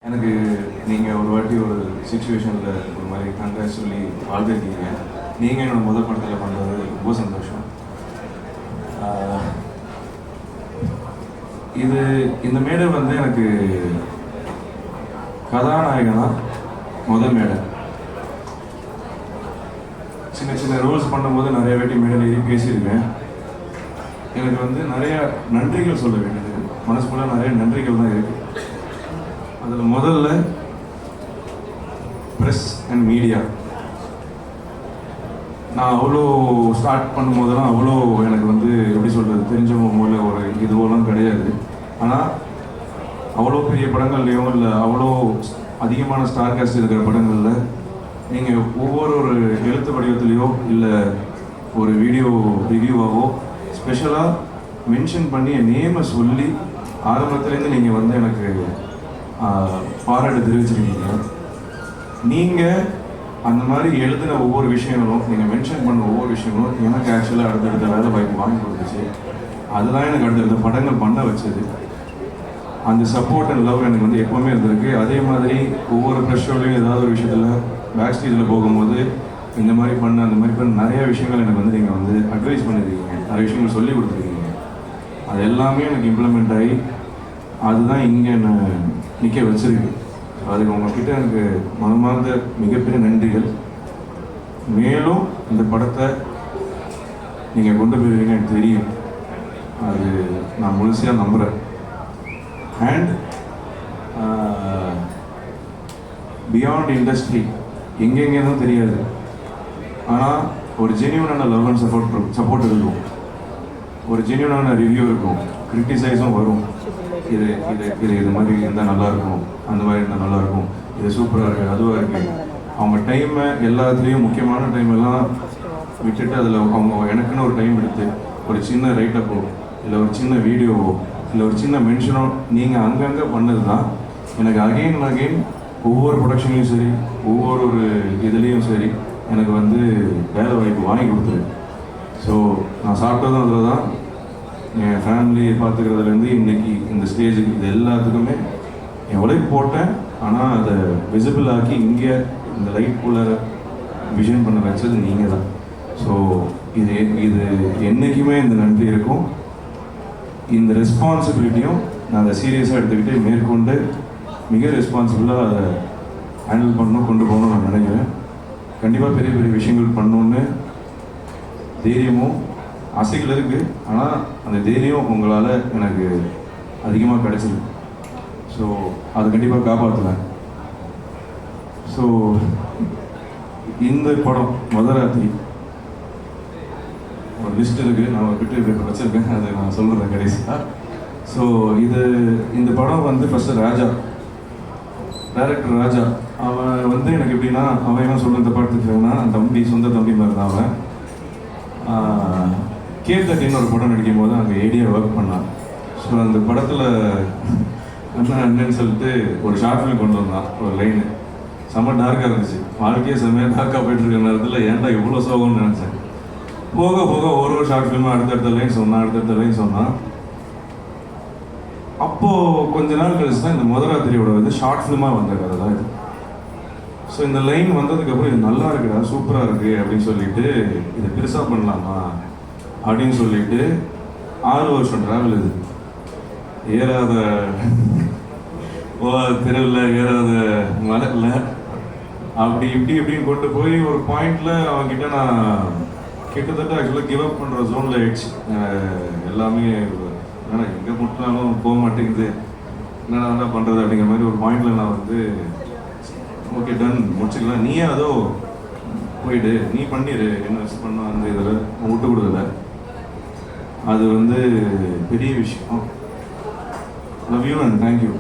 எனக்கு நீங்கள் ஒரு வாட்டி ஒரு சுச்சுவேஷனில் ஒரு மாதிரி கண்காட்சி சொல்லி வாழ்ந்துருக்கீங்க. நீங்கள் என்னோடய முதல் படத்தில் பண்ணுறது ரொம்ப சந்தோஷம். இந்த மேடை வந்து எனக்கு கதாநாயகனா முதல் மேடை. சின்ன சின்ன ரோல்ஸ் பண்ணும்போது நிறைய வாட்டி மேடையில் ஏறி பேசியிருக்கேன். எனக்கு வந்து நிறைய நன்றிகள் சொல்ல வேண்டியது, மனசுக்குள்ள நிறைய நன்றிகள் தான் இருக்குது. அதில் முதல்ல ப்ரெஸ் அண்ட் மீடியா. நான் அவ்வளோ ஸ்டார்ட் பண்ணும்போதெல்லாம் அவ்வளோ எனக்கு வந்து எப்படி சொல்கிறது, தெரிஞ்சவங்க மூலம் ஒரு இதுவெல்லாம் கிடையாது. ஆனால் அவ்வளோ பெரிய படங்கள்லையோ இல்லை அவ்வளோ அதிகமான ஸ்டார் காஸ்ட் இருக்கிற படங்களில் நீங்கள் ஒவ்வொரு எழுத்து வடிவத்துலேயோ இல்லை ஒரு வீடியோ ரிவ்யூவாகவோ ஸ்பெஷலாக மென்ஷன் பண்ணி என் நேமை சொல்லி ஆரம்பத்துலேருந்து நீங்கள் வந்து எனக்கு பாராட்டு தெரிவிச்சிருக்கீங்க. நீங்கள் அந்த மாதிரி எழுதின ஒவ்வொரு விஷயங்களும், நீங்கள் மென்ஷன் பண்ண ஒவ்வொரு விஷயங்களும் எனக்கு ஆக்சுவலாக அடுத்தடுத்த வேலை வாய்ப்பு வாங்கி கொடுத்துச்சு. அதுதான் எனக்கு அடுத்தடுத்த படங்கள் பண்ண வச்சது. அந்த சப்போர்ட் அண்ட் லவ் எனக்கு வந்து எப்போவுமே இருந்திருக்கு. அதே மாதிரி ஒவ்வொரு ப்ரெஷ் ஷோலையும் ஏதாவது ஒரு விஷயத்தில் பேக் ஸ்டேஜில் போகும்போது இந்த மாதிரி பண்ண அந்த மாதிரி பண்ண நிறைய விஷயங்கள் எனக்கு வந்து நீங்கள் வந்து அட்வைஸ் பண்ணியிருக்கீங்க, நிறைய விஷயங்கள் சொல்லி கொடுத்துருக்கீங்க. அது எல்லாமே எனக்கு இம்ப்ளிமெண்ட் ஆகி அதுதான் இங்கே என்னை நிற்க வச்சிருக்கு. அதுக்கு உங்ககிட்ட எனக்கு மனமார்ந்த மிகப்பெரிய நன்றிகள். மேலும் இந்த படத்தை நீங்கள் கொண்டு போயிருவீங்க எனக்கு தெரியும். அது நான் முழுமையாக நம்புகிறேன். அண்ட் பியாண்ட் இண்டஸ்ட்ரி எங்கெங்கேதான் தெரியாது, ஆனால் ஒரு ஜென்யூனான லவ் அண்ட் சப்போர்ட் இருக்கும், ஒரு ஜென்யூனான ரிவ்யூ இருக்கும், கிரிட்டிசைஸும் வரும். இது இது இது இது மாதிரி இருந்தால் நல்லாயிருக்கும், அந்த மாதிரி இருந்தால் நல்லாயிருக்கும், இது சூப்பராக இருக்குது, அதுவாக இருக்குது. அவங்க டைமை எல்லாத்துலேயும் முக்கியமான டைம் எல்லாம் விட்டுட்டு அதில் அவங்க எனக்குன்னு ஒரு டைம் எடுத்து ஒரு சின்ன ரைட்டப்போ இல்லை ஒரு சின்ன வீடியோவோ இல்லை ஒரு சின்ன மென்ஷனோ நீங்கள் அங்கங்கே பண்ணது தான் எனக்கு அகெயின் அண்ட் அகெயின் ஒவ்வொரு ப்ரொடக்ஷன்லையும் சரி ஒவ்வொரு இதுலேயும் சரி எனக்கு வந்து வேலை வாய்ப்பு வாங்கி கொடுத்துரு. ஸோ நான் சாப்பிட்டதும் அதில் தான், என் ஃபேமிலியை பார்த்துக்கிறதுலேருந்து இன்றைக்கி இந்த ஸ்டேஜுக்கு இது எல்லாத்துக்குமே என் உழைப்பு போட்டேன். ஆனால் அதை விசிபிள் ஆக்கி இங்கே இந்த லைட்குள்ளே விஷன் பண்ண வச்சது நீங்கள் தான். ஸோ இது இது என்றைக்குமே இந்த நன்றி இருக்கும். இந்த ரெஸ்பான்சிபிலிட்டியும் நான் அதை சீரியஸாக எடுத்துக்கிட்டு மேற்கொண்டு மிக ரெஸ்பான்சிபிளாக அதை ஹேண்டில் பண்ணணும், கொண்டு போகணும்னு நான் நினைக்கிறேன். கண்டிப்பாக பெரிய பெரிய விஷயங்கள் பண்ணணுன்னு தைரியமும் ஆசைகள் இருக்குது. ஆனால் அந்த தைரியம் உங்களால் எனக்கு அதிகமாக கிடைச்சிது. ஸோ அதை கண்டிப்பாக காப்பாற்றுவேன். ஸோ இந்த படம் மதராத்திரி ஒரு லிஸ்ட் இருக்குது, நான் ஒரு பிட்டு வச்சுருக்கேன், அதை நான் சொல்கிறேன் கடைசியாக. ஸோ இந்த படம் வந்து ஃபஸ்ட்டு ராஜா, டைரக்டர் ராஜா, அவன் வந்து எனக்கு எப்படின்னா, அவன் என்ன சொல்ல இந்த படத்துக்குன்னா தம்பி, சொந்த தம்பி மாதிரி தான் அவன். கேத்தட்டின்னு ஒரு படம் நடிக்கும் போது அங்கே ஏடியா ஒர்க் பண்ணான். ஸோ அந்த படத்தில் அண்ணன்னு சொல்லிட்டு ஒரு ஷார்ட் ஃபிலிம் கொண்டு வந்தான். ஒரு லைனு செம்ம டார்க்காக இருந்துச்சு. வாழ்க்கையே செம்மையாக டார்க்காக போயிட்டுருக்க நேரத்தில் ஏன்டா இவ்வளோ சோகம்னு நினச்சேன். போக போக ஒரு ஷார்ட் ஃபிலிமாக அடுத்தடுத்த லைன் சொன்னான். அப்போது கொஞ்ச நாள் கழிச்சு தான் இந்த மதராத்திரியோட வந்து ஷார்ட் ஃபிலிமாக வந்த கதை தான் இது. ஸோ இந்த லைன் வந்ததுக்கப்புறம் இது நல்லா இருக்குடா, சூப்பராக இருக்குது அப்படின்னு சொல்லிட்டு இதை பெருசாக பண்ணலாமா அப்படின்னு சொல்லிட்டு 6 வருஷம் ட்ராவல். இது ஏறாத தெருவில், ஏறாத மலையில், அப்படி இப்படின்னு கொண்டு போய் ஒரு பாயிண்டில் அவங்ககிட்ட நான் கிட்டத்தட்ட ஆக்சுவலாக கிவ் அப் பண்ணுற ஜோனில் ஆயிடுச்சு. எல்லாமே ஏன்னா எங்கே முட்டினாலும் போக மாட்டேங்குது, என்னடா பண்ணுறது அப்படிங்கிற மாதிரி ஒரு பாயிண்டில் நான் வந்து ஓகே டன் முடிச்சுக்கலாம், நீயே அதோ போயிடு, நீ பண்ணிடு, இன்வெஸ்ட் பண்ண அந்த இதில் விட்டு கொடுக்கல. அது வந்து பெரிய விஷயம். Love you and thank you.